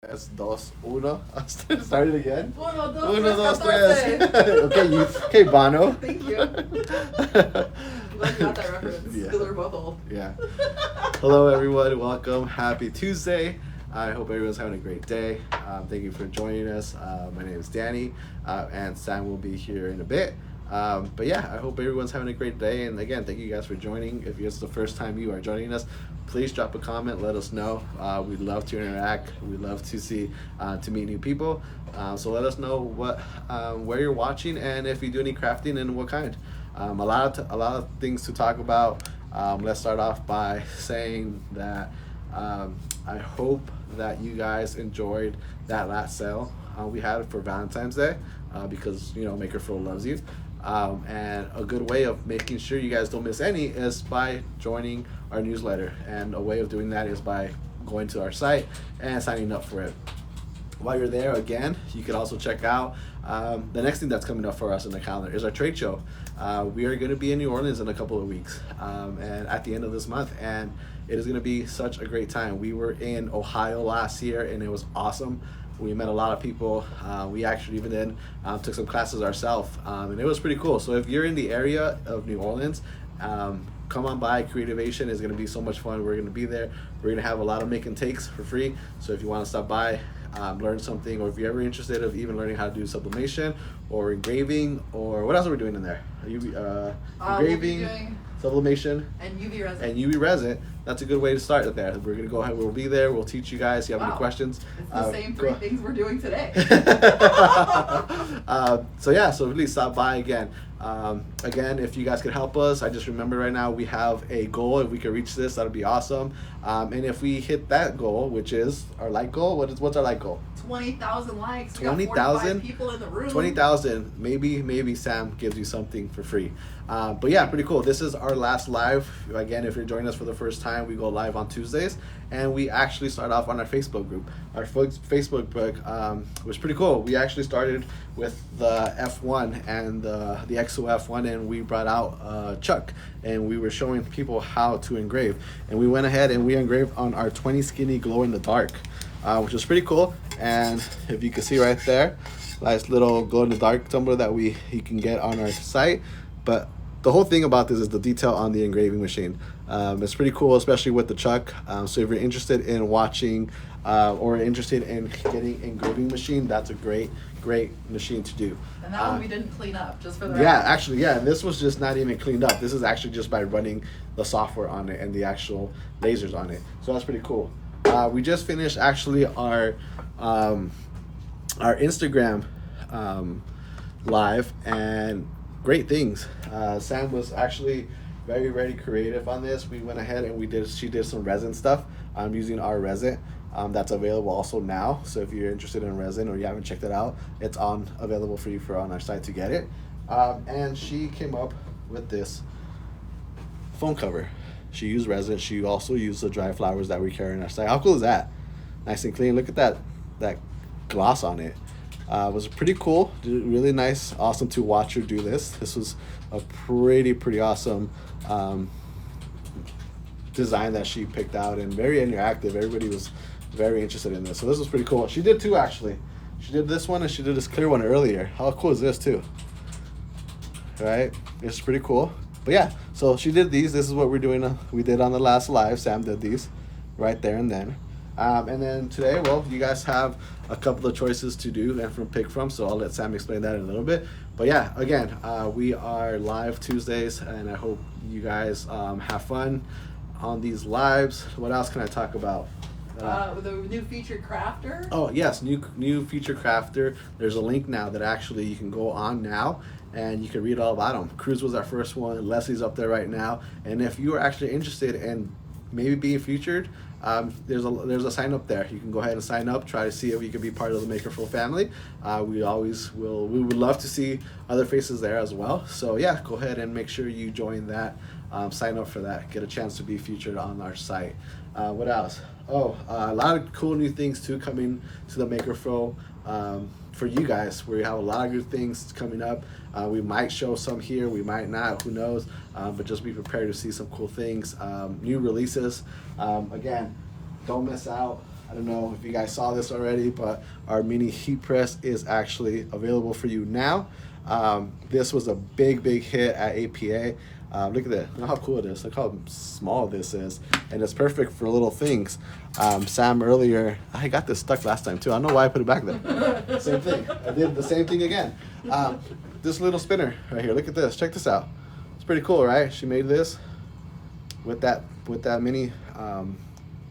Es dos, uno. Start it again. Uno, dos, Uno, dos, tres. 14. Okay, Bono. Thank you. Glad you got that reference. Yeah. Because we're both old. Yeah. Hello, everyone. Welcome. Happy Tuesday. I hope everyone's having a great day. Thank you for joining us. My name is Danny, and Sam will be here in a bit. But yeah, I hope everyone's having a great day. And again, thank you guys for joining. If it's the first time you are joining us, please drop a comment. Let us know. We'd love to interact. We'd love to see to meet new people. So let us know where you're watching and if you do any crafting and what kind. A lot of things to talk about. Let's start off by saying that I hope that you guys enjoyed that last sale we had for Valentine's Day because MakerFlo loves you. And a good way of making sure you guys don't miss any is by joining our newsletter. And a way of doing that is by going to our site and signing up for it. While you're there, again, you can also check out the next thing that's coming up for us in the calendar is our trade show. We are going to be in New Orleans in a couple of weeks and at the end of this month, and it is going to be such a great time. We were in Ohio last year and it was awesome. We met a lot of people. We actually even then took some classes ourselves, and it was pretty cool. So if you're in the area of New Orleans, come on by. Creativation is going to be so much fun. We're going to be there. We're going to have a lot of make and takes for free. So if you want to stop by, learn something, or if you're ever interested of even learning how to do sublimation or engraving, or what else are we doing in there? Are you engraving, we'll be doing sublimation, and UV resin. and UV resin. That's a good way to start it there. We're gonna go ahead. We'll be there. We'll teach you guys. If you have any questions, It's the same three things we're doing today. So please stop by again. Again, if you guys could help us, I just remember right now we have a goal. If we could reach this, that'd be awesome. And if we hit that goal, which is our like goal, what's our like goal? 20,000 likes. 20,000 people in the room. 20,000. Maybe Sam gives you something for free. But yeah, pretty cool. This is our last live. Again, if you're joining us for the first time, we go live on Tuesdays, and we actually start off on our Facebook group. Our Facebook group was pretty cool. We actually started with the F1 and the XO F1, and we brought out Chuck, and we were showing people how to engrave. And we went ahead and we engraved on our 20 skinny glow in the dark, which was pretty cool. And if you can see right there, nice little glow in the dark tumbler that you can get on our site. But the whole thing about this is the detail on the engraving machine. It's pretty cool, especially with the Chuck. So if you're interested in watching or interested in getting engraving machine, that's a great machine to do. And that one we didn't clean up, just for the Yeah, record. actually, yeah. This was just not even cleaned up. This is actually just by running the software on it and the actual lasers on it. So that's pretty cool. We just finished actually our Instagram live, and great things. Sam was actually very creative on this. We went ahead and she did some resin stuff. I'm using our resin. That's available also now. So if you're interested in resin or you haven't checked it out, it's available for you on our site to get it. And she came up with this phone cover. She used resin. She also used the dry flowers that we carry on our site. How cool is that? Nice and clean. Look at that gloss on it. It was pretty cool. Really nice. Awesome to watch her do this. This was a pretty awesome design that she picked out, and very interactive. Everybody was very interested in this. So this was pretty cool. She did two, actually. She did this one and she did this clear one earlier. How cool is this too? Right? It's pretty cool. But yeah, so she did these. This is what we're doing. We did on the last live. Sam did these right there and then. And then today, well, you guys have a couple of choices to do and pick from, so I'll let Sam explain that in a little bit. But yeah, again, we are live Tuesdays, and I hope you guys have fun on these lives. What else can I talk about? The new featured crafter. Oh yes, new feature crafter. There's a link now that actually you can go on now and you can read all about them. Cruz was our first one. Leslie's up there right now. And if you are actually interested in maybe being featured, there's a sign up there. You can go ahead and sign up. Try to see if you can be part of the MakerFlo family. We would love to see other faces there as well. So yeah, go ahead and make sure you join that. Sign up for that. Get a chance to be featured on our site. What else? A lot of cool new things too coming to the MakerFlo for you guys. We have a lot of good things coming up. We might show some here, we might not, who knows, but just be prepared to see some cool things. New releases. Again, don't miss out. I don't know if you guys saw this already, but our mini heat press is actually available for you now. This was a big hit at APA. Look at that. Look how cool it is. Look how small this is. And it's perfect for little things. Sam earlier, I got this stuck last time too. I don't know why I put it back there. Same thing. I did the same thing again. This little spinner right here. Look at this. Check this out. It's pretty cool, right? She made this with that mini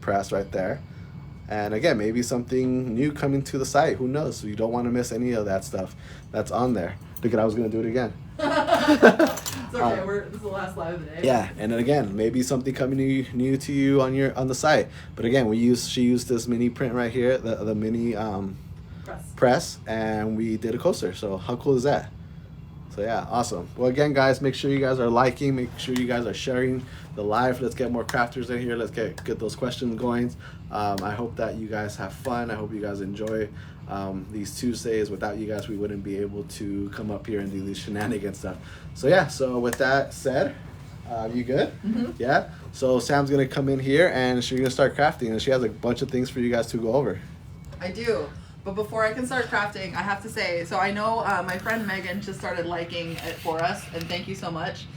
press right there. And again, maybe something new coming to the site. Who knows? So you don't want to miss any of that stuff that's on there. Look at, I was going to do it again. It's okay. This is the last live of the day. Yeah, and then again, maybe something coming new to you on the site. But again, she used this mini print right here, the mini press, and we did a coaster. So how cool is that? So yeah, awesome. Well, again, guys, make sure you guys are liking, make sure you guys are sharing the live. Let's get more crafters in here. Let's get those questions going. I hope that you guys have fun. I hope you guys enjoy these Tuesdays. Without you guys, we wouldn't be able to come up here and do these shenanigans stuff. So yeah, so with that said, you good? Mm-hmm. Yeah? So Sam's going to come in here and she's going to start crafting, and she has a bunch of things for you guys to go over. I do. But before I can start crafting, I have to say, so I know my friend Megan just started liking it for us, and thank you so much.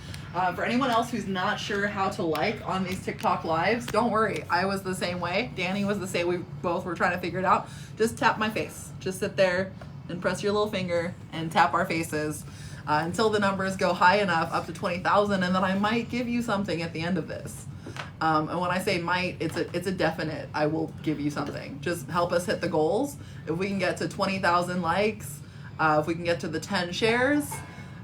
For anyone else who's not sure how to like on these TikTok lives, don't worry. I was the same way. Danny was the same. We both were trying to figure it out. Just tap my face. Just sit there and press your little finger and tap our faces until the numbers go high enough, up to 20,000, and then I might give you something at the end of this. And when I say might, it's a definite. I will give you something. Just help us hit the goals. If we can get to 20,000 likes, if we can get to the 10 shares,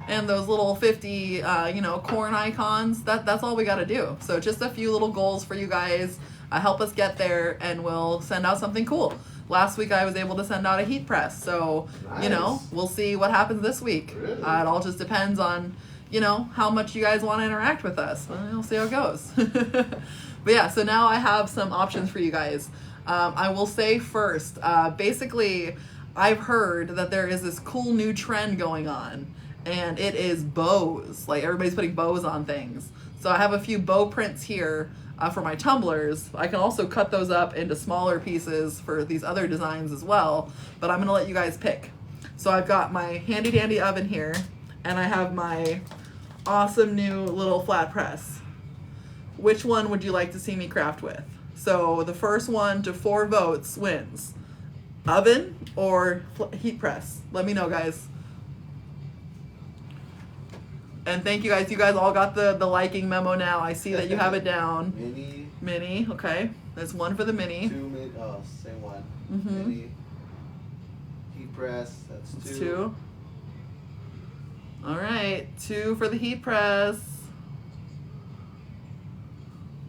and those little 50, corn icons, that's all we got to do. So just a few little goals for you guys. Help us get there, and we'll send out something cool. Last week I was able to send out a heat press. So, Nice. We'll see what happens this week. Really? It all just depends on how much you guys want to interact with us. We'll see how it goes. But yeah, so now I have some options for you guys. I will say first, basically, I've heard that there is this cool new trend going on, and it is bows. Like, everybody's putting bows on things. So I have a few bow prints here for my tumblers. I can also cut those up into smaller pieces for these other designs as well, but I'm going to let you guys pick. So I've got my handy dandy oven here, and I have my awesome new little flat press. Which one would you like to see me craft with? So the first one to 4 votes wins. Oven or heat press? Let me know, guys. And thank you guys. You guys all got the liking memo now. I see that you have it down. Mini, okay. There's one for the mini. 2 mini, same one. Mm-hmm. Mini heat press, that's 2. 2. All right, 2 for the heat press.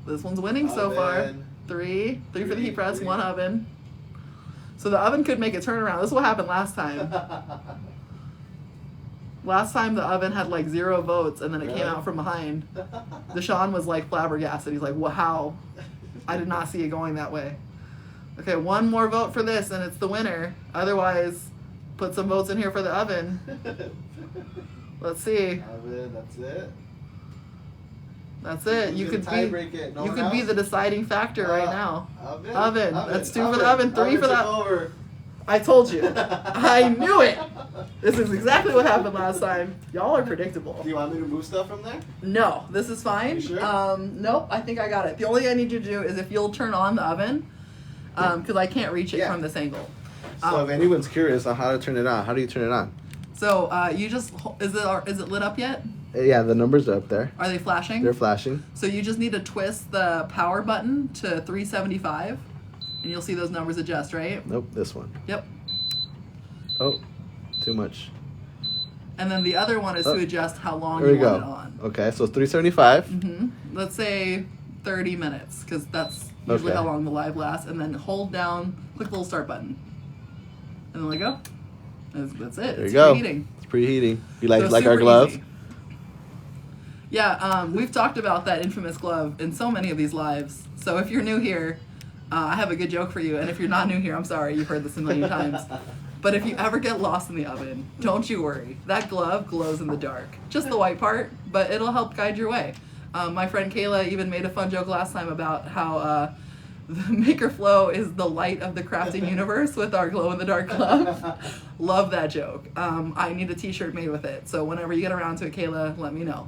This one's winning so far. Oven. 3 for the heat press, 3. 1 oven. So the oven could make a turnaround. This is what happened last time. Last time the oven had like 0 votes, and then it came out from behind. Deshaun was like flabbergasted. He's like, wow, I did not see it going that way. Okay, 1 more vote for this, and it's the winner. Otherwise, put some votes in here for the oven. Let's see. Oven, that's it. That's it. You could be the deciding factor right now. Oven. That's 2 for the oven, 3 for that. I told you. I knew it. This is exactly what happened last time. Y'all are predictable. Do you want me to move stuff from there? No, this is fine. You sure? Nope, I think I got it. The only thing I need you to do is if you'll turn on the oven, because I can't reach it from this angle. So if anyone's curious on how to turn it on, how do you turn it on? So you just, is it lit up yet? Yeah, the numbers are up there. Are they flashing? They're flashing. So you just need to twist the power button to 375, and you'll see those numbers adjust, right? Nope, this one. Yep. Oh, too much. And then the other one is to adjust how long There you we want go. it on. Okay, so it's 375. Mm-hmm. Let's say 30 minutes, because that's usually how long the live lasts. And then hold down, click the little start button. And then let go. That's it. There It's you go. preheating. It's preheating. You like So our super glove? easy. Yeah, we've talked about that infamous glove in so many of these lives. So if you're new here, I have a good joke for you. And if you're not new here, I'm sorry. You've heard this a million times. But if you ever get lost in the oven, don't you worry. That glove glows in the dark. Just the white part, but it'll help guide your way. My friend Kayla even made a fun joke last time about how The MakerFlo is the light of the crafting universe with our glow-in-the-dark glove. Love that joke. I need a t-shirt made with it. So whenever you get around to it, Kayla, let me know.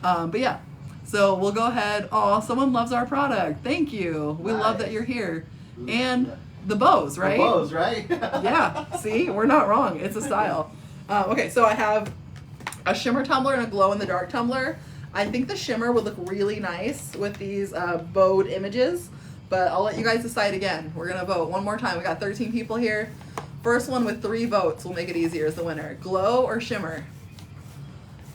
But yeah, so we'll go ahead. Oh, someone loves our product. Thank you. We love that you're here. And the bows, right? The bows, right? Yeah, see? We're not wrong. It's a style. Okay, so I have a shimmer tumbler and a glow-in-the-dark tumbler. I think the shimmer would look really nice with these bowed images. But I'll let you guys decide again. We're gonna vote one more time. We got 13 people here. First one with 3 votes will make it easier is the winner. Glow or shimmer?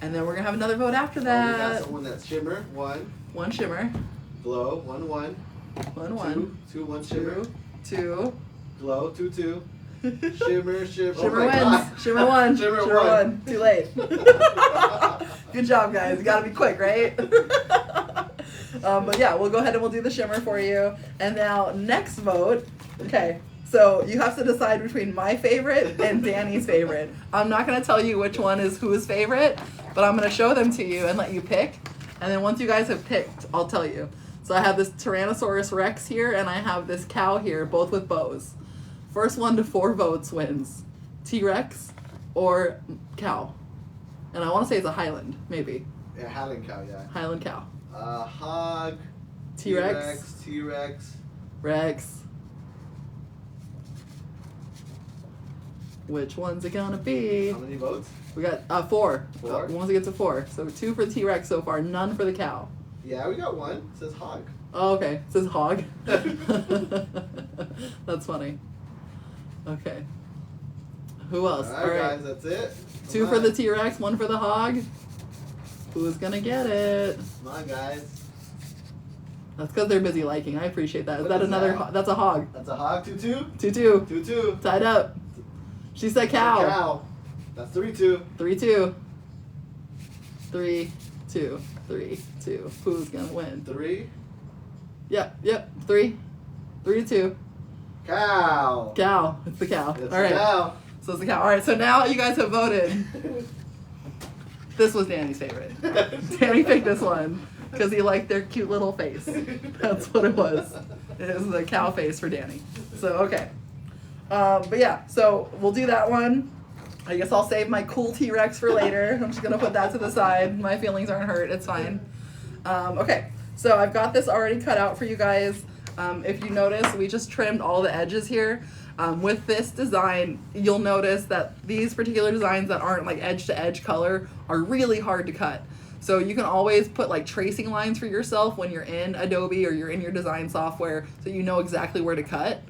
And then we're gonna have another vote after that. We got someone that's shimmer, 1. 1 shimmer. Glow, 1, 1. 1, 1. 2, 1 shimmer. 2. Glow, 2, 2. Shimmer, shimmer. Shimmer oh wins. God. Shimmer won. Shimmer won. Too late. Good job, guys. You gotta be quick, right? But yeah, we'll go ahead and we'll do the shimmer for you. And now, next vote. Okay, so you have to decide between my favorite and Danny's favorite. I'm not going to tell you which one is whose favorite, but I'm going to show them to you and let you pick. And then once you guys have picked, I'll tell you. So I have this Tyrannosaurus Rex here, and I have this cow here, both with bows. First 1 to 4 votes wins. T-Rex or cow. And I want to say it's a Highland, maybe. Yeah, Highland cow, yeah. Highland cow. Hog. T-Rex. T-Rex. Rex. Which one's it gonna be? How many votes? We got 4. 4? Once it gets to 4. So 2 for the T-Rex so far, none for the cow. Yeah, we got 1. It says hog. Oh, okay. It says hog. That's funny. Okay. Who else? All right, guys, that's it. 2 for the T-Rex, 1 for the hog. Who's gonna get it? Come on, guys. That's because they're busy liking. I appreciate that. Is What that is another? that? That's a hog. That's a hog. 2-2. 2-2. 2-2. Tied up. She said cow. Cow. That's 3-2. 3-2. 3-2. 3-2. Who's gonna win? 3. Yep. 3. 3-2. Cow. Cow. It's the cow. It's All right. cow. So it's the cow. All right. So now you guys have voted. This was Danny's favorite. Danny picked this one because he liked their cute little face. That's what it was. It was the cow face for Danny. So, okay. But yeah, so we'll do that one. I guess I'll save my cool T-Rex for later. I'm just going to put that to the side. My feelings aren't hurt. It's fine. Okay, so I've got this already cut out for you guys. If you notice, we just trimmed all the edges here. With this design, you'll notice that these particular designs that aren't like edge to edge color are really hard to cut. So you can always put like tracing lines for yourself when you're in Adobe or you're in your design software so you know exactly where to cut.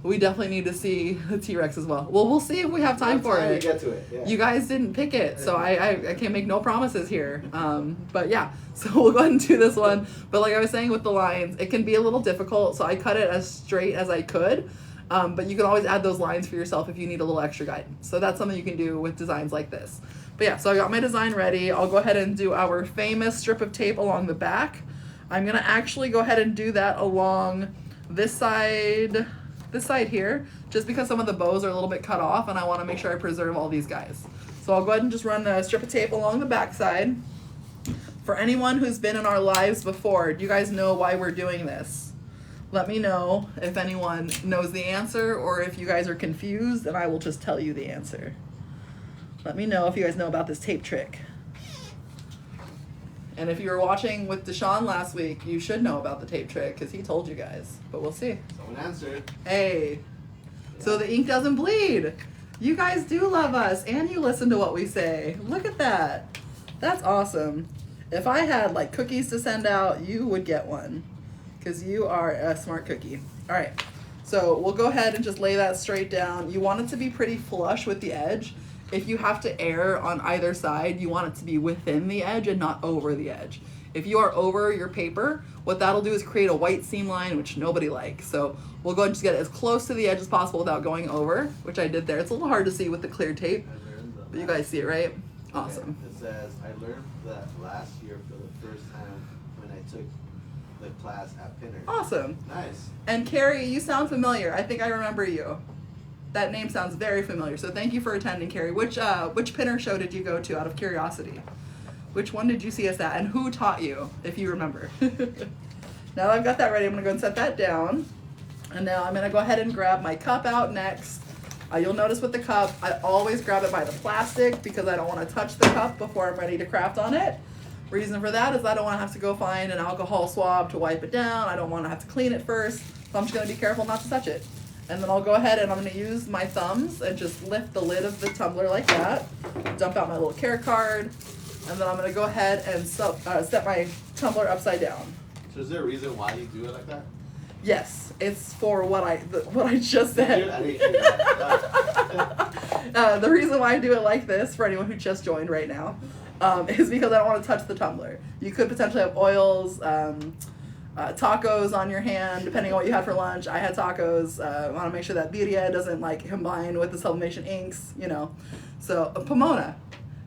We definitely need to see the T-Rex as well. Well, we'll see if we have time for it. We get to it. Yeah. You guys didn't pick it, so I can't make no promises here. But yeah, so we'll go ahead and do this one. But like I was saying with the lines, it can be a little difficult, so I cut it as straight as I could. But you can always add those lines for yourself if you need a little extra guidance. So that's something you can do with designs like this. But yeah, so I got my design ready. I'll go ahead and do our famous strip of tape along the back. I'm gonna actually go ahead and do that along this side here, just because some of the bows are a little bit cut off and I wanna make sure I preserve all these guys. So I'll go ahead and just run a strip of tape along the back side. For anyone who's been in our lives before, do you guys know why we're doing this? Let me know if anyone knows the answer or if you guys are confused, and I will just tell you the answer. Let me know if you guys know about this tape trick. And if you were watching with Deshaun last week, you should know about the tape trick because he told you guys, but we'll see. Someone answered. Hey, so the ink doesn't bleed. You guys do love us and you listen to what we say. Look at that. That's awesome. If I had like cookies to send out, you would get one. Because you are a smart cookie. All right, so we'll go ahead and just lay that straight down. You want it to be pretty flush with the edge. If you have to err on either side, you want it to be within the edge and not over the edge. If you are over your paper, what that'll do is create a white seam line, which nobody likes. So we'll go ahead and just get it as close to the edge as possible without going over, which I did there. It's a little hard to see with the clear tape, but you guys see it, right? Awesome. It says, I learned that last year for the first time when I took the class at Pinner. Awesome. Nice. And Carrie, you sound familiar. I think I remember you. That name sounds very familiar. So thank you for attending, Carrie. Which Pinner show did you go to out of curiosity? Which one did you see us at? And who taught you, if you remember? Now that I've got that ready, I'm going to go and set that down. And now I'm gonna go ahead and grab my cup out next. You'll notice with the cup, I always grab it by the plastic because I don't want to touch the cup before I'm ready to craft on it. Reason for that is I don't want to have to go find an alcohol swab to wipe it down. I don't want to have to clean it first, so I'm just going to be careful not to touch it. And then I'll go ahead and I'm going to use my thumbs and just lift the lid of the tumbler like that, dump out my little care card, and then I'm going to go ahead and set my tumbler upside down. So is there a reason why you do it like that? Yes, it's for what I just said. I didn't hear that. The reason why I do it like this, for anyone who just joined right now, is because I don't want to touch the tumbler. You could potentially have oils, tacos on your hand, depending on what you had for lunch. I had tacos. I want to make sure that birria doesn't like combine with the sublimation inks, you know. So, Pomona.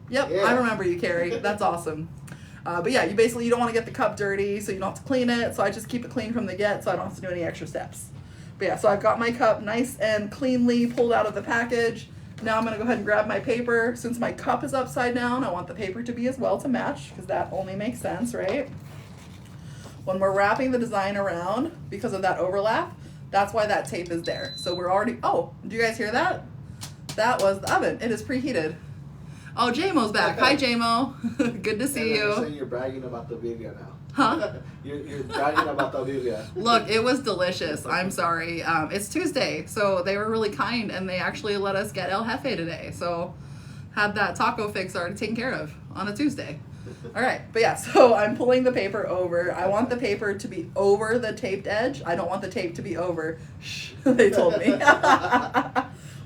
Yep, yeah. I remember you, Carrie. That's awesome. But yeah, you don't want to get the cup dirty, so you don't have to clean it. So I just keep it clean from the get, so I don't have to do any extra steps. But yeah, so I've got my cup nice and cleanly pulled out of the package. Now I'm going to go ahead and grab my paper. Since my cup is upside down, I want the paper to be as well to match, because that only makes sense, right? When we're wrapping the design around, because of that overlap, that's why that tape is there. So we're already, oh, do you guys hear that? That was the oven. It is preheated. Oh, JMo's back. Hi, JMo. Good to see you. You're saying you're bragging about the birria now. Huh? You're bragging about the birria. Look, it was delicious. I'm sorry. It's Tuesday, so they were really kind, and they actually let us get El Jefe today. So had that taco fix already taken care of on a Tuesday. All right, but yeah, so I'm pulling the paper over. I want the paper to be over the taped edge. I don't want the tape to be over. Shh, they told me.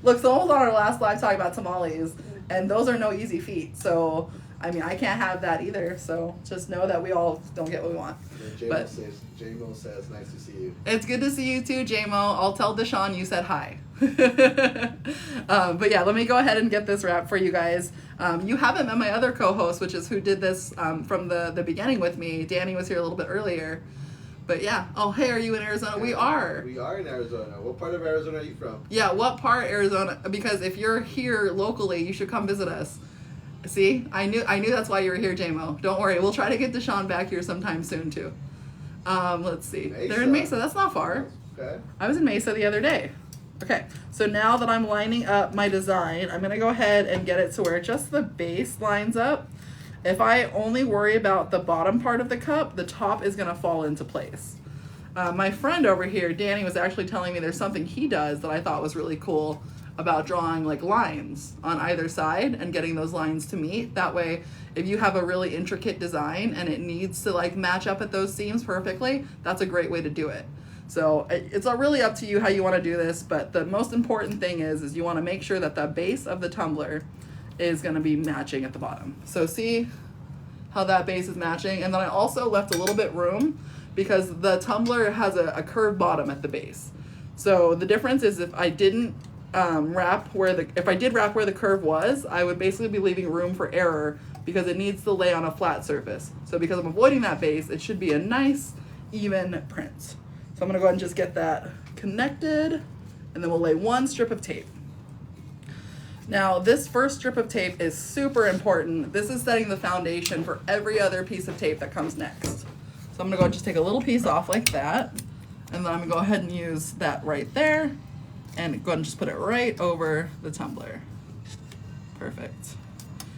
Look, someone was on our last live talking about tamales, and those are no easy feat. So, I mean, I can't have that either. So just know that we all don't get what we want. Yeah, JMo says, nice to see you. It's good to see you too, JMo. I'll tell Deshaun you said hi. But yeah, let me go ahead and get this wrap for you guys. You haven't met my other co-host, which is who did this from the beginning with me. Danny was here a little bit earlier. But yeah. Oh, hey, are you in Arizona? We are. We are in Arizona. What part of Arizona are you from? Yeah, what part Arizona? Because if you're here locally, you should come visit us. See, I knew that's why you were here, JMo. Don't worry, we'll try to get Deshaun back here sometime soon too. Let's see. Mesa. They're in Mesa. That's not far. Okay. I was in Mesa the other day. Okay, so now that I'm lining up my design, I'm gonna go ahead and get it to where just the base lines up. If I only worry about the bottom part of the cup, the top is gonna fall into place. My friend over here, Danny, was actually telling me there's something he does that I thought was really cool about drawing like lines on either side and getting those lines to meet. That way, if you have a really intricate design and it needs to like match up at those seams perfectly, that's a great way to do it. So it's really up to you how you want to do this, but the most important thing is you want to make sure that the base of the tumbler is going to be matching at the bottom. So see how that base is matching? And then I also left a little bit room because the tumbler has a curved bottom at the base. So the difference is if I didn't wrap where the curve was, I would basically be leaving room for error because it needs to lay on a flat surface. So because I'm avoiding that base, it should be a nice, even print. So I'm gonna go ahead and just get that connected, and then we'll lay one strip of tape. Now, this first strip of tape is super important. This is setting the foundation for every other piece of tape that comes next. So I'm gonna go and just take a little piece off like that, and then I'm gonna go ahead and use that right there, and go ahead and just put it right over the tumbler. Perfect.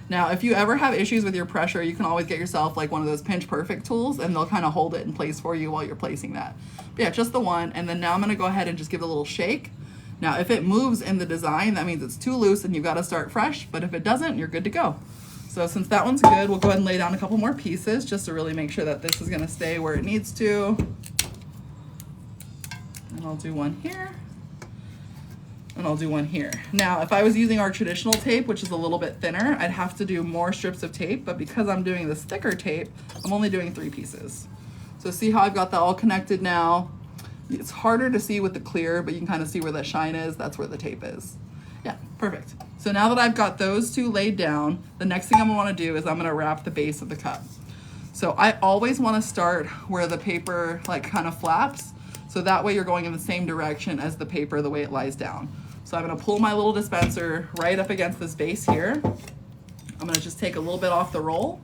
Now, if you ever have issues with your pressure, you can always get yourself like one of those Pinch Perfect tools, and they'll kind of hold it in place for you while you're placing that. But yeah, just the one, and then now I'm gonna go ahead and just give it a little shake. Now, if it moves in the design, that means it's too loose and you've got to start fresh, but if it doesn't, you're good to go. So since that one's good, we'll go ahead and lay down a couple more pieces just to really make sure that this is gonna stay where it needs to. And I'll do one here. And I'll do one here. Now, if I was using our traditional tape, which is a little bit thinner, I'd have to do more strips of tape, but because I'm doing this thicker tape, I'm only doing 3 pieces. So see how I've got that all connected now? It's harder to see with the clear, but you can kind of see where that shine is. That's where the tape is. Yeah, perfect. So now that I've got those 2 laid down, the next thing I'm gonna wanna do is I'm gonna wrap the base of the cup. So I always wanna start where the paper like kind of flaps, so that way you're going in the same direction as the paper the way it lies down. So I'm gonna pull my little dispenser right up against this base here. I'm gonna just take a little bit off the roll,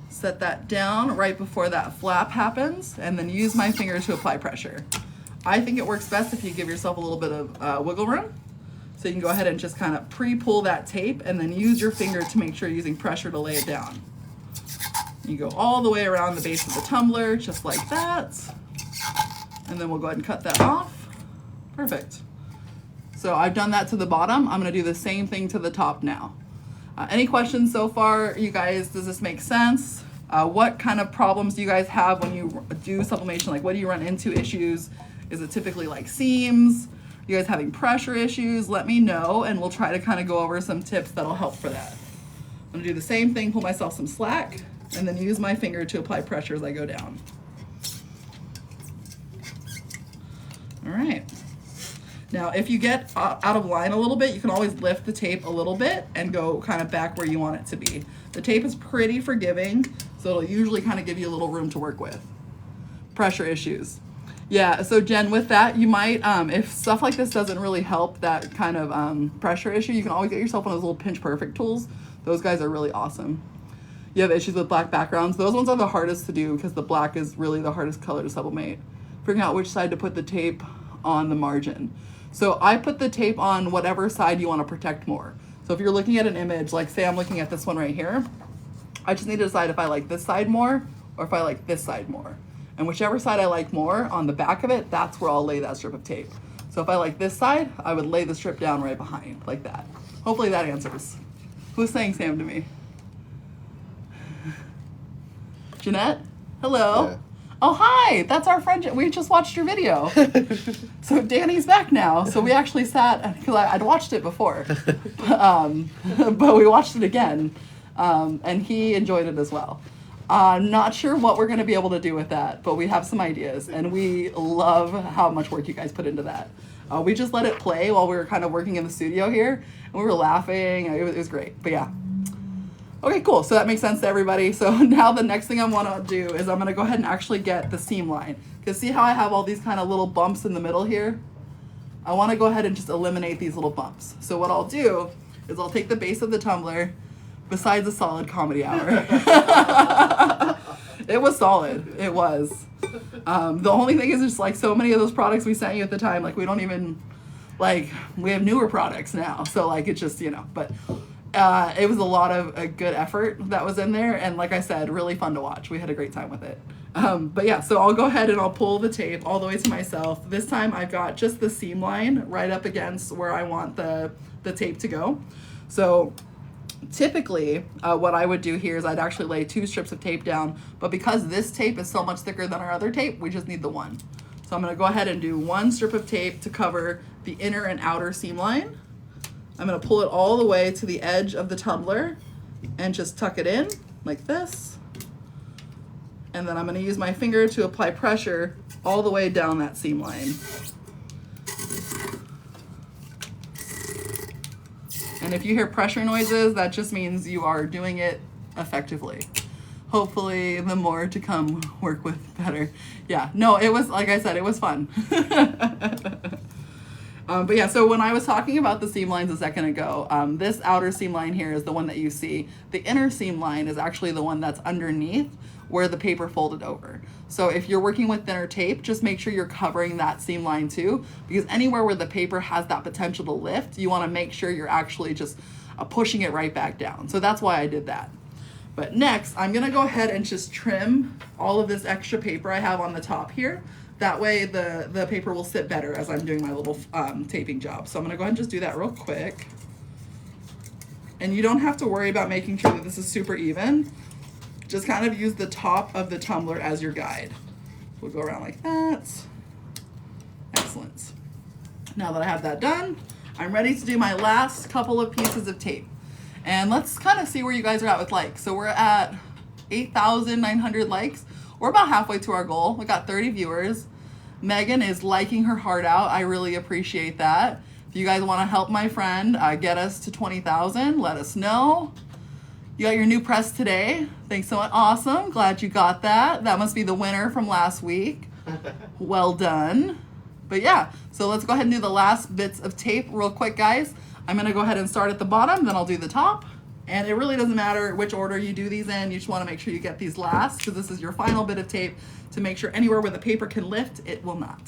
set that down right before that flap happens, and then use my finger to apply pressure. I think it works best if you give yourself a little bit of wiggle room. So you can go ahead and just kind of pre-pull that tape and then use your finger to make sure you're using pressure to lay it down. You go all the way around the base of the tumbler, just like that. And then we'll go ahead and cut that off. Perfect. So I've done that to the bottom. I'm gonna do the same thing to the top now. Any questions so far, you guys? Does this make sense? What kind of problems do you guys have when you do sublimation? Like, what do you run into issues? Is it typically like seams? You guys having pressure issues? Let me know, and we'll try to kind of go over some tips that'll help for that. I'm gonna do the same thing, pull myself some slack, and then use my finger to apply pressure as I go down. All right. Now, if you get out of line a little bit, you can always lift the tape a little bit and go kind of back where you want it to be. The tape is pretty forgiving, so it'll usually kind of give you a little room to work with. Pressure issues. Yeah, so Jen, with that, you might, if stuff like this doesn't really help that kind of pressure issue, you can always get yourself one of those little Pinch Perfect tools. Those guys are really awesome. You have issues with black backgrounds. Those ones are the hardest to do because the black is really the hardest color to sublimate. Figuring out which side to put the tape on the margin. So I put the tape on whatever side you want to protect more. So if you're looking at an image, like say I'm looking at this one right here, I just need to decide if I like this side more or if I like this side more. And whichever side I like more on the back of it, that's where I'll lay that strip of tape. So if I like this side, I would lay the strip down right behind, like that. Hopefully that answers. Who's saying Sam to me? Jeanette? Hello? Yeah. Oh, hi, that's our friend. We just watched your video. So Danny's back now. So we actually sat, because I'd watched it before, but we watched it again, and he enjoyed it as well. I'm not sure what we're going to be able to do with that, but we have some ideas, and we love how much work you guys put into that. We just let it play while we were kind of working in the studio here, and we were laughing. It was great, but yeah. Okay, cool. So that makes sense to everybody. So now the next thing I want to do is I'm going to go ahead and actually get the seam line. Because see how I have all these kind of little bumps in the middle here? I want to go ahead and just eliminate these little bumps. So what I'll do is I'll take the base of the tumbler, besides a solid comedy hour. It was solid. It was. The only thing is just like so many of those products we sent you at the time, like we don't even, like we have newer products now. So like it's just, you know, but it was a lot of a good effort that was in there. And like I said, really fun to watch. We had a great time with it. But yeah, so I'll go ahead and I'll pull the tape all the way to myself. This time I've got just the seam line right up against where I want the tape to go. So typically what I would do here is I'd actually lay 2 strips of tape down, but because this tape is so much thicker than our other tape, we just need the one. So I'm going to go ahead and do 1 strip of tape to cover the inner and outer seam line. I'm going to pull it all the way to the edge of the tumbler and just tuck it in like this. And then I'm going to use my finger to apply pressure all the way down that seam line. And if you hear pressure noises, that just means you are doing it effectively. Hopefully the more to come work with better. Yeah, no, it was, like I said, it was fun. But yeah, so when I was talking about the seam lines a second ago, this outer seam line here is the one that you see. The inner seam line is actually the one that's underneath where the paper folded over. So if you're working with thinner tape, just make sure you're covering that seam line too, because anywhere where the paper has that potential to lift, you want to make sure you're actually just pushing it right back down. So that's why I did that. But next, I'm going to go ahead and just trim all of this extra paper I have on the top here. That way the paper will sit better as I'm doing my little taping job. So I'm going to go ahead and just do that real quick. And you don't have to worry about making sure that this is super even. Just kind of use the top of the tumbler as your guide. We'll go around like that. Excellent. Now that I have that done, I'm ready to do my last couple of pieces of tape. And let's kind of see where you guys are at with likes. So we're at 8,900 likes. We're about halfway to our goal. We got 30 viewers. Megan is liking her heart out. I really appreciate that. If you guys want to help my friend get us to 20,000, let us know. You got your new press today. Thanks so much. Awesome. Glad you got that. That must be the winner from last week. Well done. But yeah, so let's go ahead and do the last bits of tape real quick, guys. I'm going to go ahead and start at the bottom, then I'll do the top. And it really doesn't matter which order you do these in. You just want to make sure you get these last, because this is your final bit of tape to make sure anywhere where the paper can lift, it will not.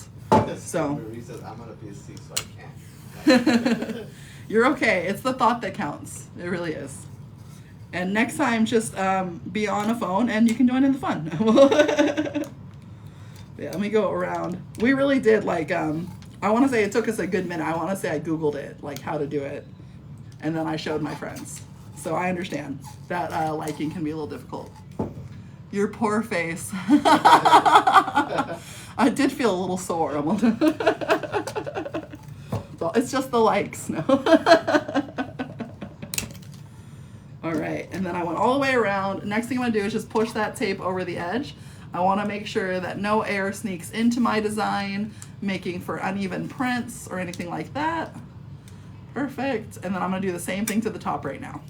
So Marie says I'm gonna be a C, so I can't. you're okay. It's the thought that counts. It really is. And next time, just be on a phone and you can join in the fun. Yeah, let me go around. We really did like, I want to say it took us a good minute. I want to say I Googled it, like how to do it. And then I showed my friends. So I understand that liking can be a little difficult. Your poor face. I did feel a little sore. Well, it's just the likes. No. All right, and then I went all the way around. Next thing I'm gonna do is just push that tape over the edge. I wanna make sure that no air sneaks into my design, making for uneven prints or anything like that. Perfect, and then I'm gonna do the same thing to the top right now.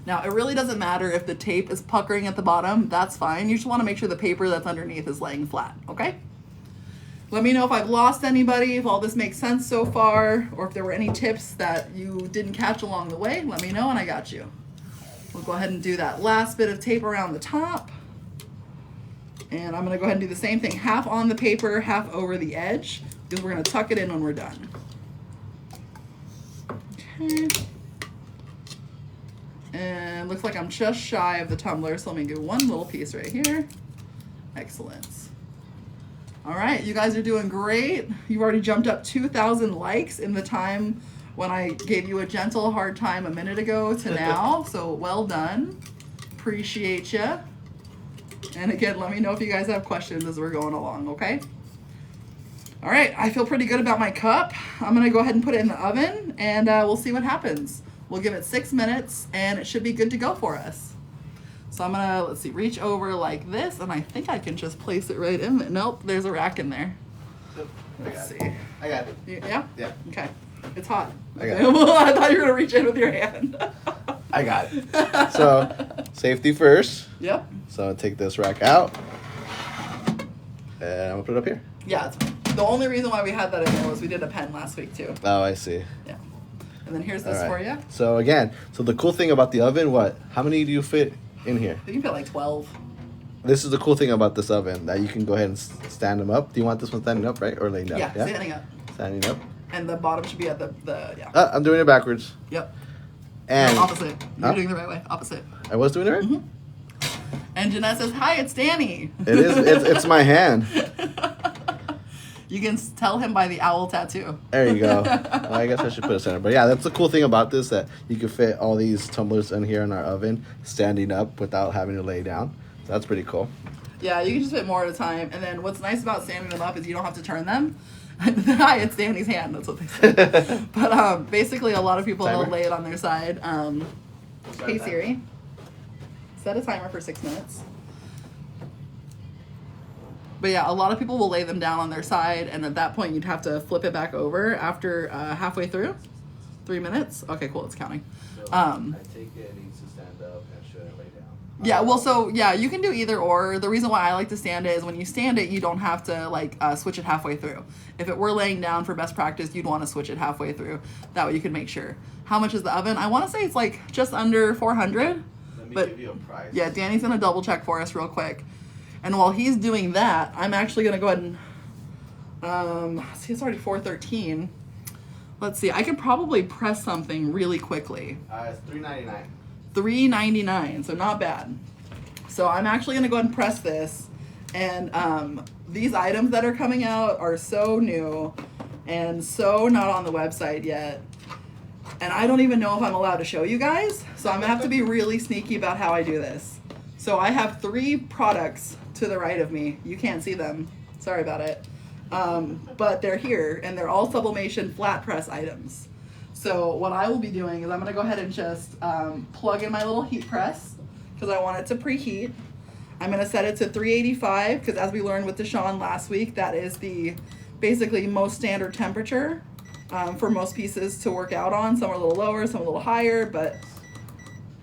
Now, it really doesn't matter if the tape is puckering at the bottom, that's fine. You just wanna make sure the paper that's underneath is laying flat, okay? Let me know if I've lost anybody, if all this makes sense so far, or if there were any tips that you didn't catch along the way. Let me know and I got you. We'll go ahead and do that last bit of tape around the top. And I'm gonna go ahead and do the same thing, half on the paper, half over the edge, because we're gonna tuck it in when we're done. Okay. And looks like I'm just shy of the tumbler, so let me do one little piece right here. Excellent. All right, you guys are doing great. You've already jumped up 2,000 likes in the time when I gave you a gentle hard time a minute ago to now, so well done. Appreciate you. And again, let me know if you guys have questions as we're going along, okay? All right, I feel pretty good about my cup. I'm gonna go ahead and put it in the oven and we'll see what happens. We'll give it 6 minutes and it should be good to go for us. So I'm gonna, let's see, reach over like this and I think I can just place it right in there. Nope, there's a rack in there. Let's see. I got it. Yeah? Yeah. Okay. It's hot. I got it. I thought you were gonna reach in with your hand. I got it. So, safety first. Yep. So I'll take this rack out. And I'm gonna put it up here. Yeah, it's fine. The only reason why we had that in there was we did a pen last week too. Oh, I see. Yeah. And then here's this All for right. you. So again, so the cool thing about the oven, what? How many do you fit in here? You can fit like 12. This is the cool thing about this oven, that you can go ahead and stand them up. Do you want this one standing up, right? Or laying down? Yeah, standing up. Standing up. And the bottom should be at the yeah. I'm doing it backwards. Yep. And No, opposite. You're Huh? doing the right way. Opposite. I was doing it right? Mm-hmm. And Jeanette says, hi, it's Danny. It is. It's my hand. You can tell him by the owl tattoo. There you go. Well, I guess I should put a center. But yeah, that's the cool thing about this, that you can fit all these tumblers in here in our oven, standing up without having to lay down. So that's pretty cool. Yeah, you can just fit more at a time. And then what's nice about standing them up is you don't have to turn them. Hi, it's Danny's hand. That's what they say. But basically, a lot of people, Timer? they'll lay it on their side. Start Hey, that. Siri. Set a timer for 6 minutes. But yeah, a lot of people will lay them down on their side, and at that point, you'd have to flip it back over after halfway through. 3 minutes? Okay, cool, it's counting. So I take it, it needs to stand up, and should it lay down? Yeah, well, so, yeah, you can do either or. The reason why I like to stand it is when you stand it, you don't have to, like, switch it halfway through. If it were laying down for best practice, you'd want to switch it halfway through. That way you can make sure. How much is the oven? I want to say it's, like, just under 400. Let me But, give you a price. yeah, Danny's going to double check for us real quick. And while he's doing that, I'm actually going to go ahead and, see, it's already 4:13. Let's see, I could probably press something really quickly. It's $3.99. $3.99, so not bad. So I'm actually going to go ahead and press this. And these items that are coming out are so new and so not on the website yet. And I don't even know if I'm allowed to show you guys. So I'm going to have to be really sneaky about how I do this. So I have 3 products to the right of me. You can't see them. Sorry about it. But they're here, and they're all Sublimation flat press items. So what I will be doing is I'm going to go ahead and just plug in my little heat press because I want it to preheat. I'm going to set it to 385 because as we learned with Deshaun last week, that is the basically most standard temperature for most pieces to work out on. Some are a little lower, some a little higher, but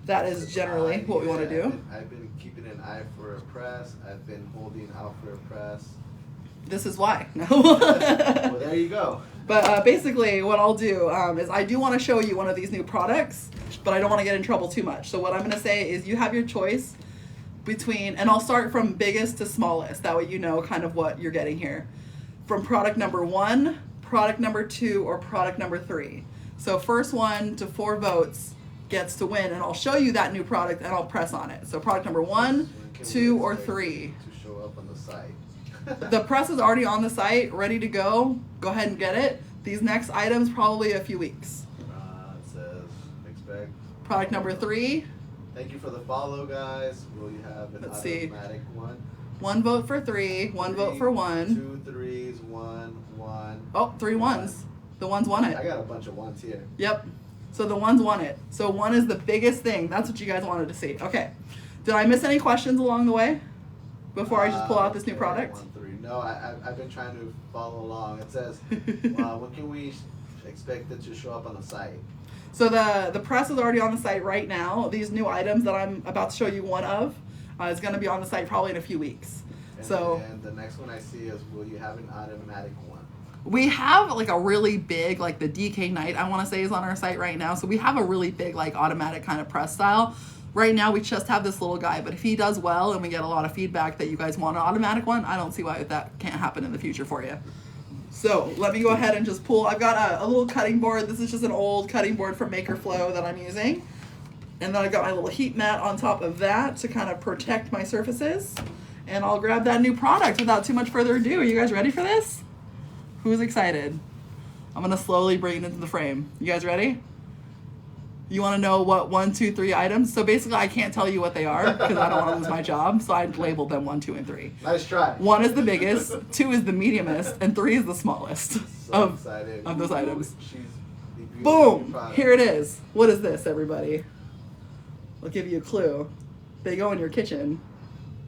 that is generally what we want to do. I've been keeping an eye for a press. I've been holding out for a press. This is why. Well, there you go. But basically what I'll do is I do want to show you one of these new products, but I don't want to get in trouble too much. So what I'm going to say is you have your choice between, and I'll start from biggest to smallest. That way you know kind of what you're getting here. from product number 1, product number 2, or product number 3. So first 1 to 4 votes gets to win, and I'll show you that new product and I'll press on it. So product number 1, 2, or 3. To show up on the site. The press is already on the site, ready to go. Go ahead and get it. These next items probably a few weeks. It says expect. Product number 3. Thank you for the follow, guys. Will you have an Let's see. automatic one? 1 vote for 3, 1 vote for 1. 2 3s, 1 1. Oh, 3 ones. The ones won it. I got a bunch of ones here. Yep. So the ones won it. So 1 is the biggest thing. That's what you guys wanted to see. Okay. Did I miss any questions along the way before I just pull out this new product? 1 3. No, I've been trying to follow along. It says, when can we expect it to show up on the site? So the press is already on the site right now. These new items that I'm about to show you one of is going to be on the site probably in a few weeks. And the next one I see is, will you have an automatic one? We have like a really big, like the DK Knight, I want to say, is on our site right now. So we have a really big, like automatic kind of press style. Right now we just have this little guy, but if he does well and we get a lot of feedback that you guys want an automatic one, I don't see why that can't happen in the future for you. So let me go ahead and just pull. I've got a little cutting board. This is just an old cutting board from MakerFlo that I'm using. And then I got my little heat mat on top of that to kind of protect my surfaces. And I'll grab that new product without too much further ado. Are you guys ready for this? Who's excited? I'm going to slowly bring it into the frame. You guys ready? You want to know what 1, 2, 3 items? So basically I can't tell you what they are because I don't want to lose my job. So I labeled them 1, 2, and 3. Nice try. 1 is the biggest, 2 is the mediumest, and 3 is the smallest of those items. Boom! Here it is. What is this, everybody? I'll give you a clue. They go in your kitchen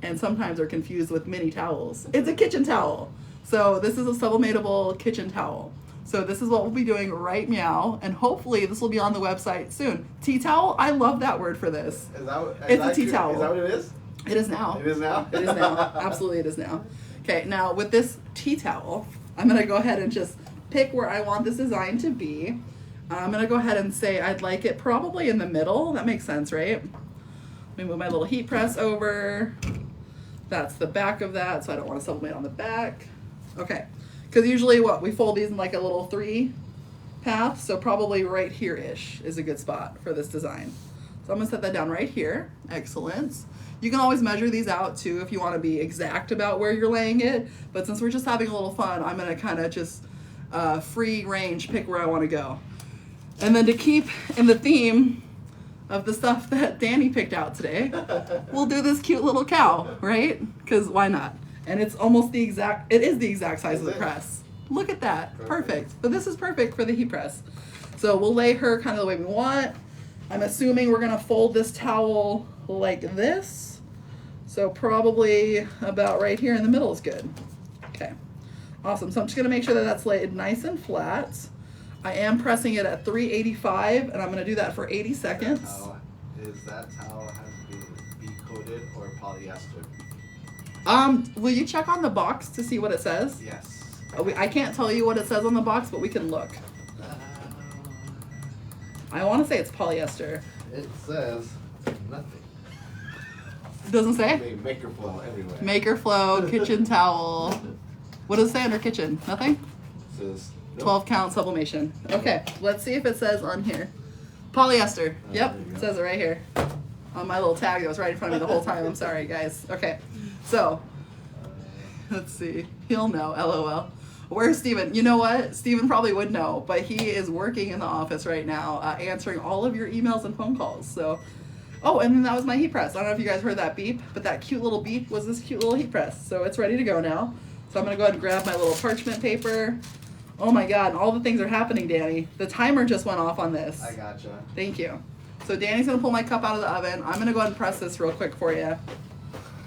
and sometimes are confused with mini towels. It's a kitchen towel. So this is a sublimatable kitchen towel. So this is what we'll be doing right meow, and hopefully this will be on the website soon. Tea towel? I love that word for this. It's a tea towel. Is that what it is? It is now. It is now? It is now. Absolutely it is now. Okay, now with this tea towel, I'm going to go ahead and just pick where I want this design to be. I'm going to go ahead and say I'd like it probably in the middle. That makes sense, right? Let me move my little heat press over. That's the back of that, so I don't want to sublimate on the back. Okay, because usually we fold these in like a little 3 path, so probably right here-ish is a good spot for this design. So I'm going to set that down right here. Excellent. You can always measure these out too if you want to be exact about where you're laying it, but since we're just having a little fun, I'm going to kind of just free range pick where I want to go. And then to keep in the theme of the stuff that Danny picked out today, we'll do this cute little cow, right? Because why not? And it's almost it is the exact size of the press. Look at that, perfect. But this is perfect for the heat press. So we'll lay her kind of the way we want. I'm assuming we're gonna fold this towel like this. So probably about right here in the middle is good. Okay, awesome. So I'm just gonna make sure that that's laid nice and flat. I am pressing it at 385, and I'm going to do that for 80 seconds. That towel has to be coated or polyester? Will you check on the box to see what it says? Yes. I can't tell you what it says on the box, but we can look. I want to say it's polyester. It says nothing. It doesn't say? MakerFlo everywhere. MakerFlo kitchen towel. What does it say under kitchen? Nothing? It says 12 count sublimation. Okay, let's see if it says on here. Polyester. Yep, it says it right here. On my little tag that was right in front of me the whole time. I'm sorry, guys. Okay, so let's see. He'll know, LOL. Where's Steven? You know what? Steven probably would know, but he is working in the office right now, answering all of your emails and phone calls. So, oh, and then that was my heat press. I don't know if you guys heard that beep, but that cute little beep was this cute little heat press. So it's ready to go now. So I'm gonna go ahead and grab my little parchment paper. Oh my God, all the things are happening, Danny. The timer just went off on this. I gotcha. Thank you. So Danny's gonna pull my cup out of the oven. I'm gonna go ahead and press this real quick for you.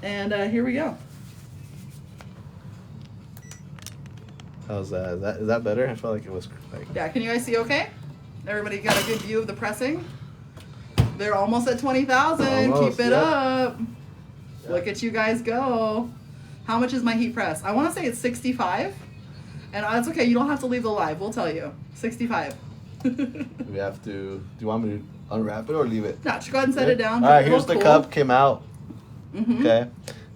And here we go. How's that? Is that better? I felt like it was like... Yeah, can you guys see okay? Everybody got a good view of the pressing? They're almost at 20,000. Keep it up. Yep. Look at you guys go. How much is my heat press? I want to say it's 65. And that's okay. You don't have to leave the live. We'll tell you. 65. We have to... Do you want me to unwrap it or leave it? No, just go ahead and set it down. All right, here's the cup. Came out. Mm-hmm. Okay.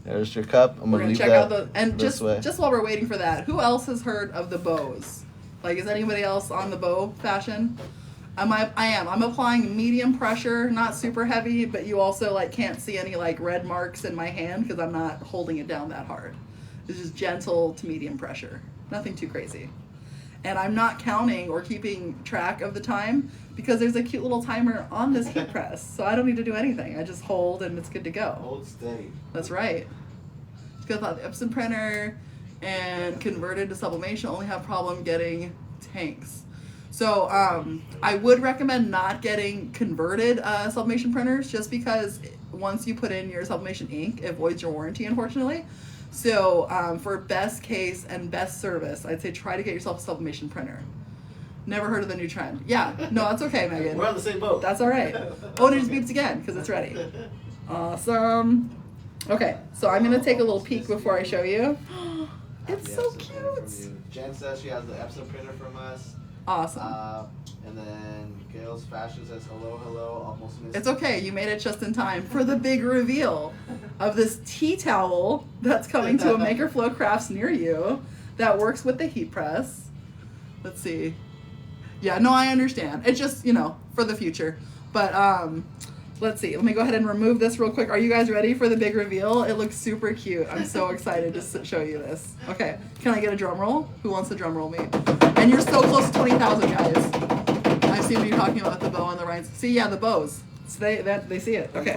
There's your cup. I'm We're gonna leave check that out the and this way. just while we're waiting for that, who else has heard of the bows? Like, is anybody else on the bow fashion? I'm applying medium pressure, not super heavy, but you also like can't see any like red marks in my hand because I'm not holding it down that hard. It's just gentle to medium pressure, nothing too crazy. And I'm not counting or keeping track of the time because there's a cute little timer on this heat press, so I don't need to do anything. I just hold and it's good to go. Hold steady. That's right. Because the Epson printer and converted to sublimation only have problem getting tanks. So I would recommend not getting converted sublimation printers just because once you put in your sublimation ink, it voids your warranty, unfortunately. So for best case and best service, I'd say try to get yourself a sublimation printer. Never heard of the new trend. Yeah, no, that's okay, Megan. We're on the same boat. That's all right. Oh, and it just beeps again because it's ready. Awesome. Okay, so I'm going to take a little peek before I show you. It's so cute. Jen says she has the Epson printer from us. Awesome. And then Gail's Fashion says hello, hello, almost missed. It's okay, you made it just in time for the big reveal of this tea towel that's coming to a MakerFlo Crafts near you that works with the heat press. Let's see. Yeah, no, I understand. It's just, you know, for the future. But let's see. Let me go ahead and remove this real quick. Are you guys ready for the big reveal? It looks super cute. I'm so excited to show you this. Okay, can I get a drum roll? Who wants to drum roll me? And you're so close to 20,000, guys. I see what you're talking about, the bow and the rhinestones. See, yeah, the bows. So they see it. Okay,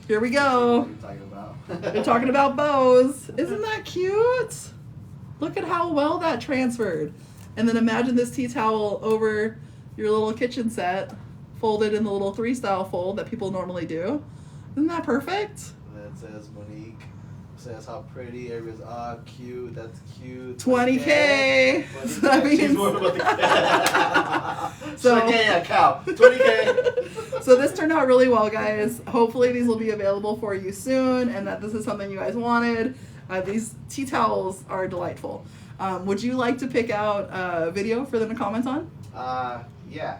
here we go. What are you talking about? They're talking about bows. Isn't that cute? Look at how well that transferred. And then imagine this tea towel over your little kitchen set, folded in the little 3-style fold that people normally do. Isn't that perfect? And then it says Monique says how pretty. Everybody's cute. That's cute. 20K. So that means She's more about the so a cow. 20K. So this turned out really well, guys. Hopefully these will be available for you soon, and that this is something you guys wanted. These tea towels are delightful. Would you like to pick out a video for them to comment on? Yeah.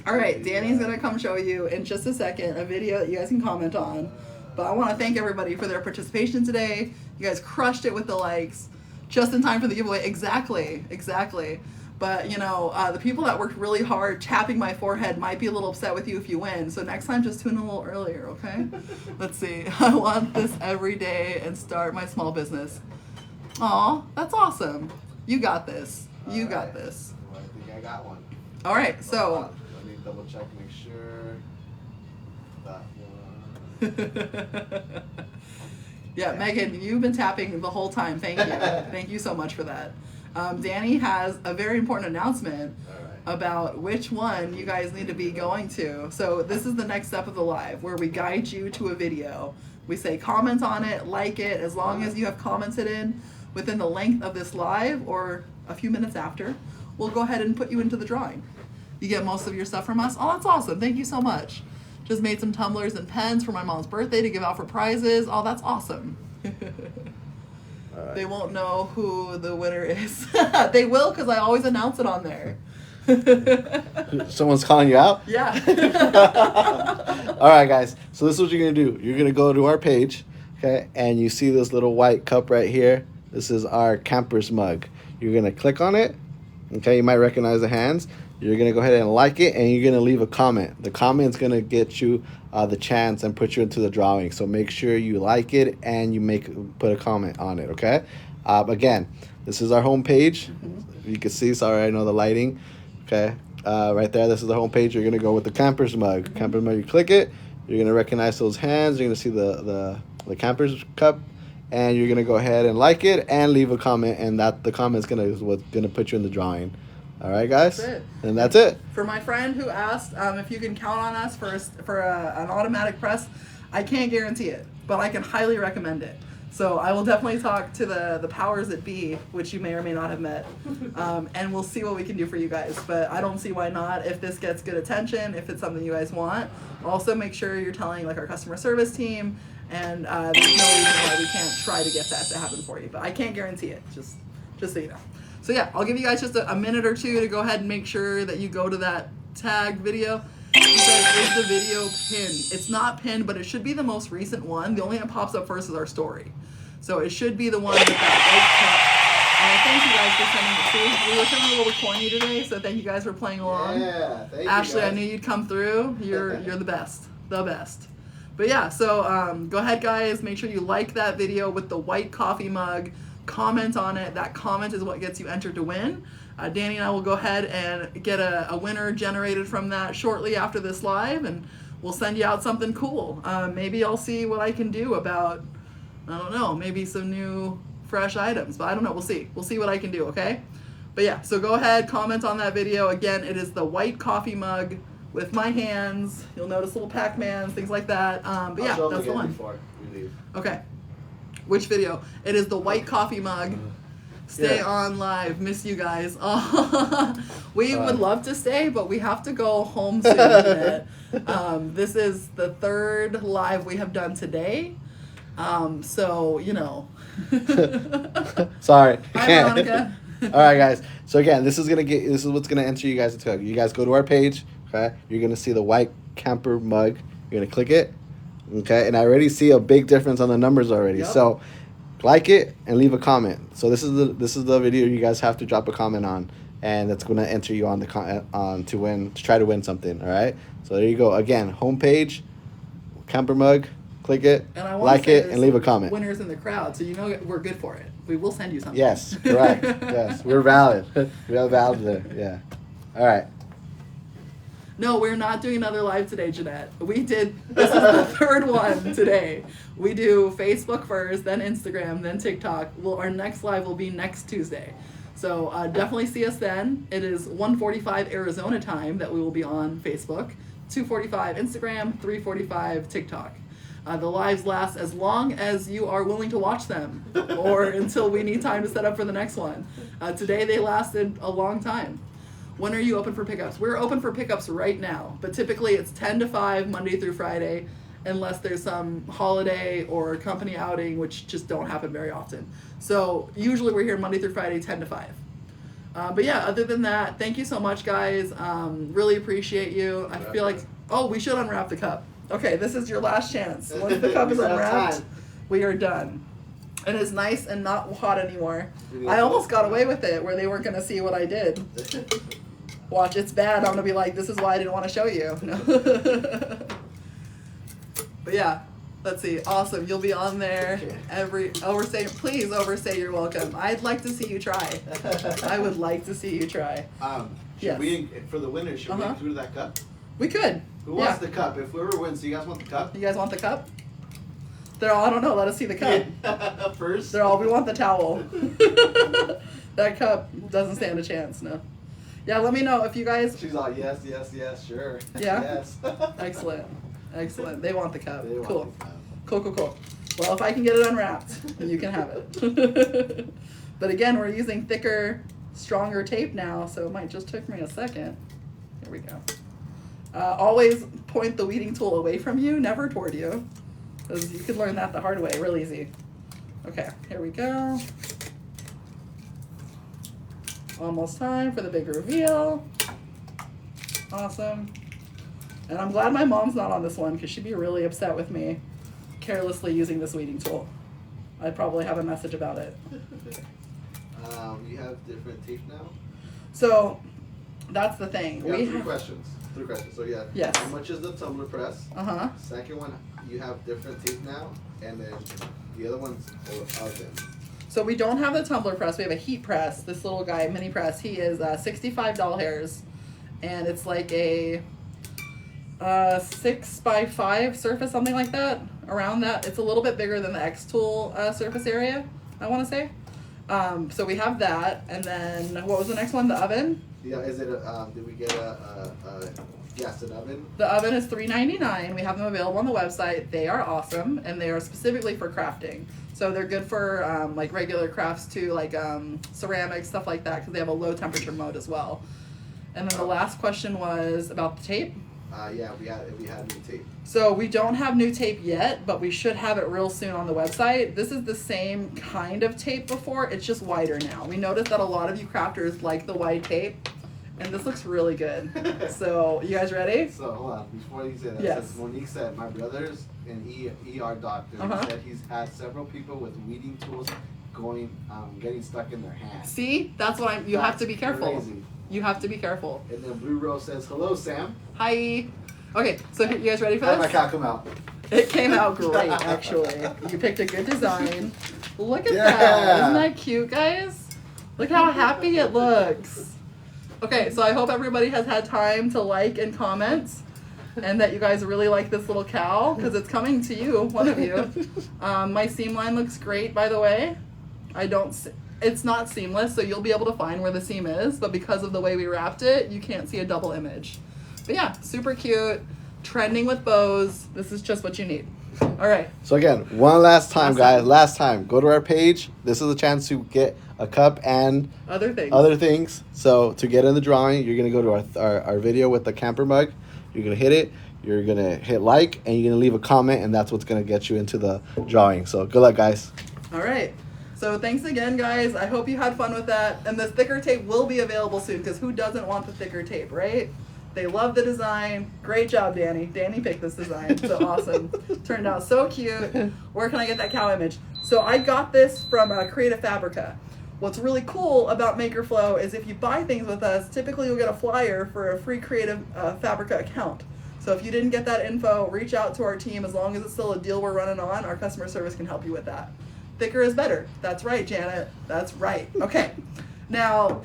All right, Danny's gonna come show you in just a second a video that you guys can comment on. But I want to thank everybody for their participation today. You guys crushed it with the likes, just in time for the giveaway. Exactly. But you know, the people that worked really hard tapping my forehead might be a little upset with you if you win. So next time, just tune in a little earlier, okay? Let's see. I want this every day and start my small business. Aw, that's awesome. You got this. You got this. Well, I think I got one. All right, so. Let me double check, make sure. That one. Yeah, Megan, you've been tapping the whole time. Thank you. Thank you so much for that. Danny has a very important announcement about which one you guys need to be going to. So this is the next step of the live where we guide you to a video. We say comment on it, like it, as long as you have commented in within the length of this live or a few minutes after, we'll go ahead and put you into the drawing. You get most of your stuff from us. Oh, that's awesome. Thank you so much. Just made some tumblers and pens for my mom's birthday to give out for prizes. Oh, that's awesome. They won't know who the winner is. They will because I always announce it on there. Someone's calling you out? Yeah. All right, guys. So this is what you're going to do. You're going to go to our page, okay, and you see this little white cup right here. This is our camper's mug. You're going to click on it. Okay, you might recognize the hands. You're going to go ahead and like it, and you're going to leave a comment. The comment's going to get you the chance and put you into the drawing. So make sure you like it and you put a comment on it, okay? Again, this is our home page. You can see, sorry, I know the lighting. Okay, right there, this is the home page. You're going to go with the camper's mug. Camper's mug, you click it. You're going to recognize those hands. You're going to see the camper's cup. And you're going to go ahead and like it and leave a comment. And the comment is what's going to put you in the drawing. All right, guys? That's it. And that's it. For my friend who asked if you can count on us for an automatic press, I can't guarantee it, but I can highly recommend it. So I will definitely talk to the powers that be, which you may or may not have met, and we'll see what we can do for you guys. But I don't see why not if this gets good attention, if it's something you guys want. Also, make sure you're telling like our customer service team, and there's no reason why we can't try to get that to happen for you. But I can't guarantee it, just so you know. So yeah, I'll give you guys just a minute or two to go ahead and make sure that you go to that tag video. Because is the video pinned? It's not pinned, but it should be the most recent one. The only one that pops up first is our story. So it should be the one with that white cup. Thank you guys for sending it. See, we were feeling a little corny today, so thank you guys for playing along. Yeah, thank Ashley, you I guys. knew you'd come through. You're the best. The best. But yeah, so go ahead, guys. Make sure you like that video with the white coffee mug. Comment on it. That comment is what gets you entered to win. Danny and I will go ahead and get a winner generated from that shortly after this live, and we'll send you out something cool. Maybe I'll see what I can do about, I don't know, maybe some new fresh items, but I don't know. We'll see. We'll see what I can do, okay? But yeah, so go ahead, comment on that video. Again, it is the white coffee mug with my hands. You'll notice little Pac-Mans, things like that. But yeah, that's the one. Before we leave. Okay. Which video? It is the white coffee mug. Stay on live. Miss you guys. We would love to stay, but we have to go home soon. This is the third live we have done today. So, you know. Sorry. Hi, Veronica. All right, guys. So again, this is what's gonna enter you guys into. You guys go to our page. Okay, you're gonna see the white camper mug. You're gonna click it. Okay, and I already see a big difference on the numbers already. Yep. So, like it and leave a comment. So this is the video you guys have to drop a comment on, and that's gonna enter you on to try to win something. All right. So there you go. Again, homepage, camper mug. Click it, And I like it, and leave a comment. Winners in the crowd, so you know we're good for it. We will send you something. Yes, correct. Yes, we're valid. We're valid there. Yeah. All right. No, we're not doing another live today, Jeanette. This is the third one today. We do Facebook first, then Instagram, then TikTok. Our next live will be next Tuesday. So definitely see us then. It is 1:45 Arizona time that we will be on Facebook, 2:45 Instagram, 3:45 TikTok. The lives last as long as you are willing to watch them, or until we need time to set up for the next one. Today they lasted a long time. When are you open for pickups? We're open for pickups right now, but typically it's 10 to 5 Monday through Friday, unless there's some holiday or company outing, which just don't happen very often. So usually we're here Monday through Friday, 10 to 5. But yeah, other than that, thank you so much, guys. Really appreciate you. I feel like, we should unwrap the cup. Okay, this is your last chance. Once the cup is unwrapped, we are done. And it's nice and not hot anymore. I almost got away with it, where they weren't going to see what I did. Watch, it's bad. I'm going to be like, this is why I didn't want to show you. No. But yeah, let's see. Awesome. You'll be on there please oversay you're welcome. I'd like to see you try. I would like to see you try. Should we, for the winner, should we include that cup? We could. Who wants the cup? If whoever wins, do you guys want the cup? You guys want the cup? They're all, I don't know, let us see the cup. First? They're all, we want the towel. That cup doesn't stand a chance, no. Yeah, let me know if you guys... She's all, yes, sure. Yeah? Yes. Excellent. They want the cup. They want Cool. the cup. Cool. Well, if I can get it unwrapped, then you can have it. But again, we're using thicker, stronger tape now, so it might just took me a second. Here we go. Always point the weeding tool away from you, never toward you. Because you could learn that the hard way, real easy. Okay, here we go. Almost time for the big reveal. Awesome. And I'm glad my mom's not on this one, because she'd be really upset with me carelessly using this weeding tool. I'd probably have a message about it. You have different tape now? So, that's the thing. We have three questions. So yeah. Yes. How much is the tumbler press? Second one, you have different tape now, and then the other one's oven. So we don't have the tumbler press. We have a heat press. This little guy, mini press. He is $65, and it's like a 6x5 surface, something like that. Around that, it's a little bit bigger than the X Tool surface area, I want to say. So we have that, and then what was the next one? The oven. Yeah, is it did we get yes, an oven? The oven is $3.99. We have them available on the website. They are awesome, and they are specifically for crafting. So they're good for like regular crafts too, like ceramics, stuff like that, because they have a low temperature mode as well. And then the last question was about the tape. Yeah, we had new tape. So we don't have new tape yet, but we should have it real soon on the website. This is the same kind of tape before, it's just wider now. We noticed that a lot of you crafters like the wide tape, And this looks really good. So, you guys ready? So, hold on. Before you say that, Yes. since Monique said my brother's an ER doctor. Uh-huh. He said he's had several people with weeding tools getting stuck in their hands. See? That's what you have to be careful. Crazy. You have to be careful. And then Blue Rose says, hello, Sam. Hi. Okay, so you guys ready for How did this? my cat come out? It came out great, actually. You picked a good design. Look at Yeah. that. Isn't that cute, guys? Look how happy it looks. Okay, so I hope everybody has had time to like and comment, and that you guys really like this little cow, because it's coming to you, one of you. My seam line looks great, by the way. It's not seamless, so you'll be able to find where the seam is, but because of the way we wrapped it, you can't see a double image. But yeah, super cute, trending with bows. This is just what you need. All right. So again, one last time, Last guys. time. Last time. Go to our page. This is a chance to get a cup and Other things. other things. So to get in the drawing, you're going to go to our video with the camper mug. You're going to hit it. You're going to hit like, and you're going to leave a comment, and that's what's going to get you into the drawing. So good luck, guys. All right. So thanks again, guys. I hope you had fun with that. And the thicker tape will be available soon, because who doesn't want the thicker tape, right? They love the design. Great job, Danny. Danny picked this design. So awesome. Turned out so cute. Where can I get that cow image? So I got this from Creative Fabrica. What's really cool about MakerFlo is if you buy things with us, typically you'll get a flyer for a free Creative Fabrica account. So if you didn't get that info, reach out to our team. As long as it's still a deal we're running on, our customer service can help you with that. Thicker is better. That's right, Janet. That's right. Okay. Now,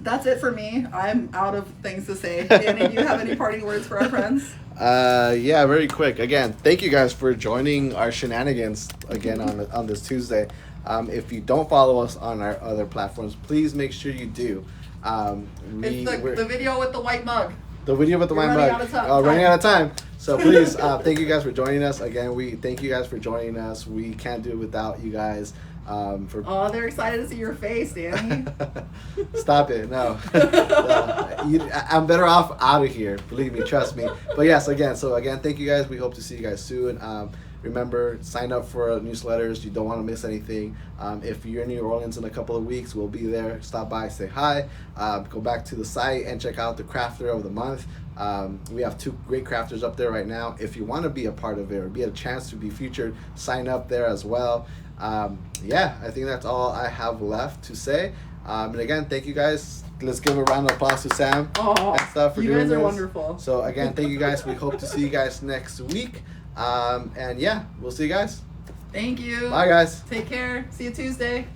that's it for me. I'm out of things to say. Danny, do you have any parting words for our friends? Yeah, very quick. Again, thank you guys for joining our shenanigans again on this Tuesday. If you don't follow us on our other platforms, please make sure you do. It's the video with the white mug. The video with the white mug. Running out of time. So please, thank you guys for joining us. Again, we thank you guys for joining us. We can't do it without you guys. Oh, they're excited to see your face, Danny. Stop it. No. I'm better off out of here. Believe me. Trust me. But yes, again, thank you guys. We hope to see you guys soon. Remember, sign up for newsletters. You don't want to miss anything. If you're in New Orleans in a couple of weeks, we'll be there. Stop by, say hi. Go back to the site and check out the Crafter of the Month. We have 2 great crafters up there right now. If you want to be a part of it or be a chance to be featured, sign up there as well. Yeah, I think that's all I have left to say. And again, thank you guys. Let's give a round of applause to Sam and stuff for doing this. You guys are wonderful. So again, thank you guys. We hope to see you guys next week. And yeah, we'll see you guys. Thank you. Bye, guys. Take care. See you Tuesday.